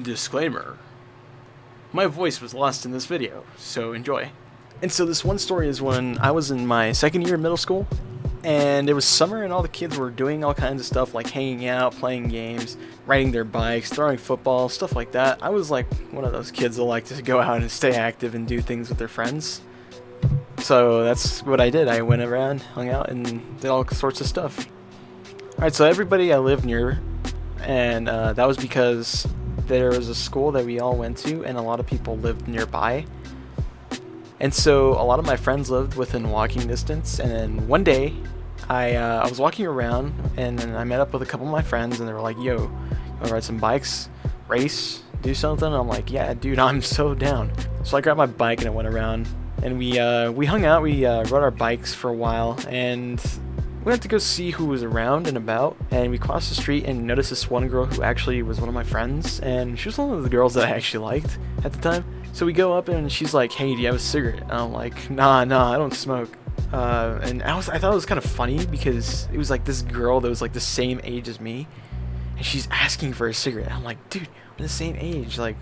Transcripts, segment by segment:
Disclaimer. My voice was lost in this video, so enjoy. And so this one story is when I was in my second year of middle school, and it was summer and all the kids were doing all kinds of stuff like hanging out, playing games, riding their bikes, throwing football, stuff like that. I was like one of those kids that like to go out and stay active and do things with their friends. So that's what I did. I went around, hung out, and did all sorts of stuff. Alright, so everybody I lived near, and that was because there was a school that we all went to and a lot of people lived nearby. And so a lot of my friends lived within walking distance, and then one day I was walking around and then I met up with a couple of my friends and they were like, yo, you wanna ride some bikes, race, do something? And I'm like, yeah dude, I'm so down. So I grabbed my bike and I went around and we hung out, we rode our bikes for a while, and we went to go see who was around and about, and we crossed the street and noticed this one girl who actually was one of my friends, and she was one of the girls that I actually liked at the time. So we go up and she's like, hey, do you have a cigarette? And I'm like, nah, I don't smoke. And I thought it was kind of funny because it was like this girl that was like the same age as me, and she's asking for a cigarette. I'm like, dude, we're the same age. Like,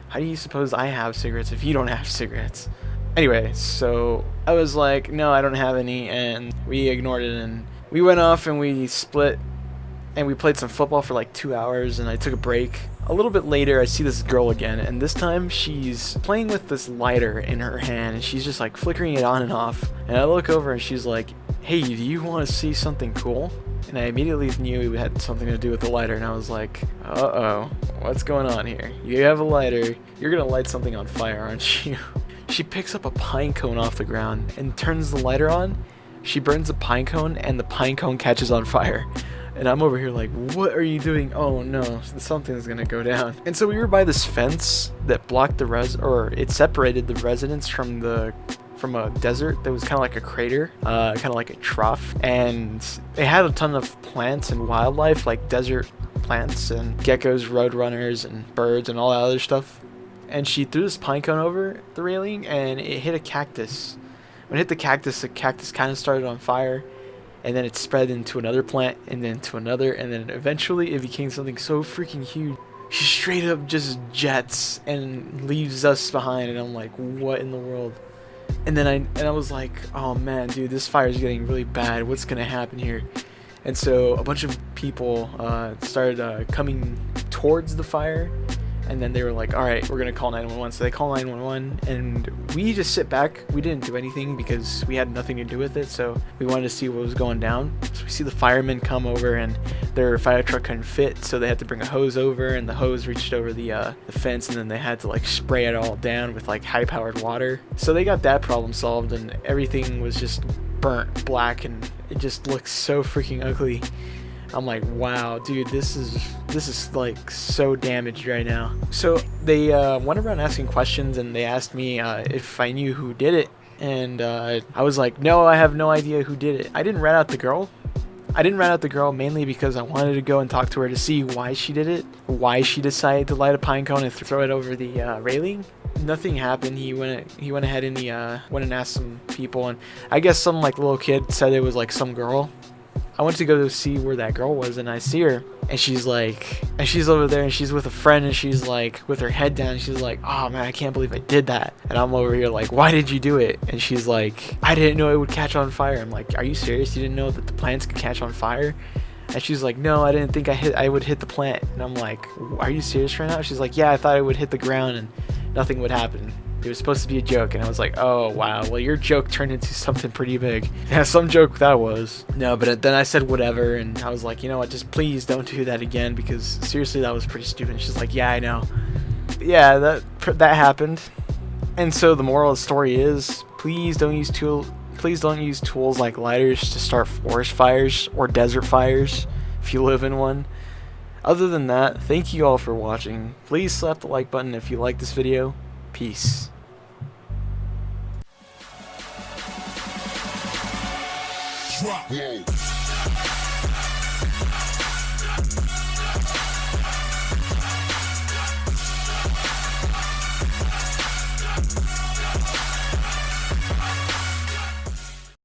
how do you suppose I have cigarettes if you don't have cigarettes? Anyway, so I was like, no, I don't have any, and we ignored it, and we went off and we split, and we played some football for like 2 hours, and I took a break. A little bit later, I see this girl again, and this time she's playing with this lighter in her hand, and she's just like flickering it on and off, and I look over and she's like, hey, do you want to see something cool? And I immediately knew it had something to do with the lighter, and I was like, uh-oh, what's going on here? You have a lighter, you're gonna light something on fire, aren't you? She picks up a pine cone off the ground and turns the lighter on. She burns the pine cone and the pine cone catches on fire. And I'm over here like, what are you doing? Oh no, something's gonna go down. And so we were by this fence that blocked it separated the residents from a desert that was kind of like a crater, kind of like a trough. And it had a ton of plants and wildlife, like desert plants and geckos, roadrunners, and birds and all that other stuff. And she threw this pine cone over the railing and it hit a cactus. When it hit the cactus kind of started on fire, and then it spread into another plant and then to another, and then eventually it became something so freaking huge. She straight up just jets and leaves us behind, and I'm like, what in the world? And then I was like, oh man, dude, this fire is getting really bad. What's gonna happen here? And so a bunch of people started coming towards the fire. And then they were like, all right, we're going to call 911. So they call 911, and we just sit back. We didn't do anything because we had nothing to do with it. So we wanted to see what was going down. So we see the firemen come over, and their fire truck couldn't fit. So they had to bring a hose over, and the hose reached over the fence, and then they had to like spray it all down with like high-powered water. So they got that problem solved, and everything was just burnt black, and it just looks so freaking ugly. I'm like, wow, dude, this is like so damaged right now. So they went around asking questions, and they asked me if I knew who did it, and I was like, no, I have no idea who did it. I didn't rat out the girl. Mainly because I wanted to go and talk to her to see why she did it, why she decided to light a pine cone and throw it over the railing. Nothing happened. He went ahead and he went and asked some people, and I guess some like little kid said it was like some girl. I went to go see where that girl was, and I see her, and she's over there, and she's with a friend, and she's like with her head down, and she's like, oh man, I can't believe I did that. And I'm over here like, why did you do it? And she's like, I didn't know it would catch on fire. I'm like, are you serious? You didn't know that the plants could catch on fire? And she's like, no, I didn't think I would hit the plant. And I'm like, are you serious right now? She's like, yeah, I thought it would hit the ground and nothing would happen. It was supposed to be a joke. And I was like, oh wow, well your joke turned into something pretty big. Yeah, some joke that was. No, but then I said whatever, and I was like, you know what, just please don't do that again, because seriously that was pretty stupid. And she's like, yeah, I know. Yeah, that happened. And so the moral of the story is, please don't use tools like lighters to start forest fires or desert fires if you live in one. Other than that, thank you all for watching. Please slap the like button if you like this video. Peace. Drop.